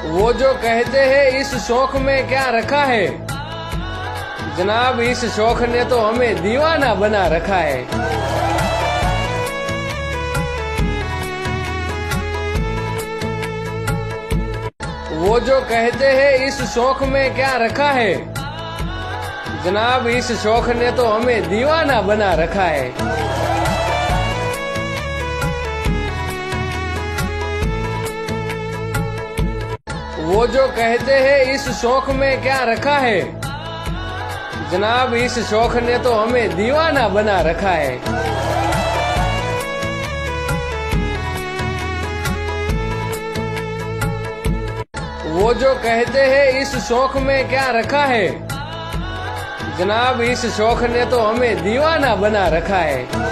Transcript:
वो जो कहते हैं इस शौक में क्या रखा है, जनाब इस शौक ने तो हमें दीवाना बना रखा है। वो जो कहते हैं इस शौक में क्या रखा है, जनाब इस शौक ने तो हमें दीवाना बना रखा है। वो जो कहते हैं इस शौक में क्या रखा है, जनाब इस शौक ने तो हमें दीवाना बना रखा है। वो जो कहते हैं इस शौक में क्या रखा है, जनाब इस शौक ने तो हमें दीवाना बना रखा है।